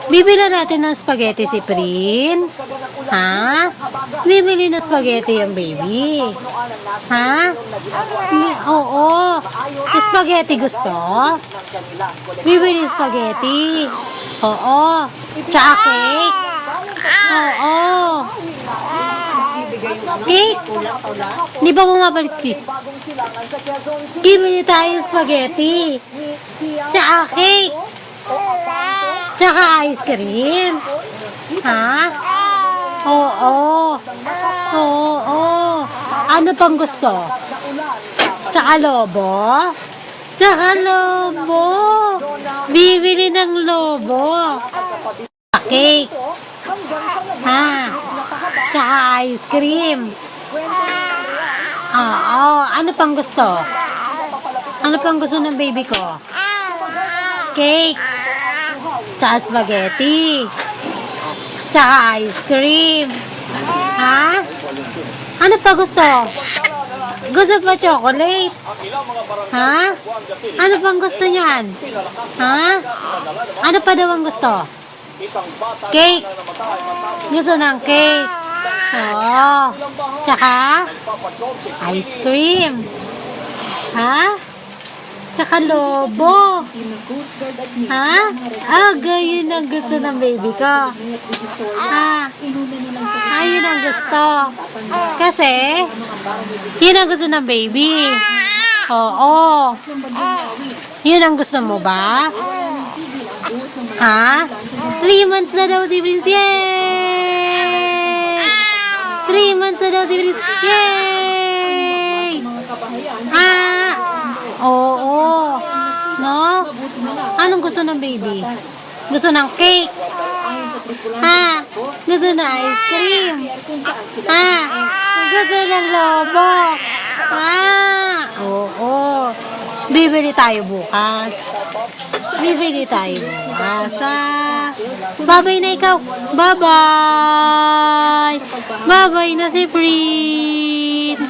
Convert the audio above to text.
Bibili natin ng spaghetti si Prince. Ha? Bibili ng spaghetti yung baby. Ha? Oo. Spaghetti gusto? Bibili spaghetti. Oo. Tsaka cake. Oo. Cake? Di ba bumabalik cake? Bibili tayo spaghetti. Tsaka cake. Tsaka ice cream. Ha? Oo. Oo. Ano pang gusto? Tsaka lobo? Tsaka lobo. Bibili ng lobo. Cake. Ha? Tsaka ice cream. Oo. Ano pang gusto? Ano pang gusto ng baby ko? Cake. Tsaka spaghetti. Tsaka ice cream. Ha? Ano pa gusto? Gusto pa chocolate? Ha? Ano pang gusto niyan? Ha? Ano pa daw ang gusto? Cake. Gusto ng cake. Oo. Tsaka ice cream. Ha? Tsaka lobo. Ha? Ganyan ang gusto ng baby ko. Ha? Yun ang gusto. Kasi, yun ang gusto ng baby. Oo. Yun ang gusto mo ba? Ha? 3 months na daw si Prince. Yay! 3 months na daw si Prince. Yay! Oo. No? Anong gusto ng baby? Gusto ng cake? Ha? Gusto ng ice cream? Ha? Gusto ng lobo? Oo. Bibili tayo bukas. Bibili tayo bukas. Bye-bye na ikaw. Bye-bye. Bye-bye na si Prince.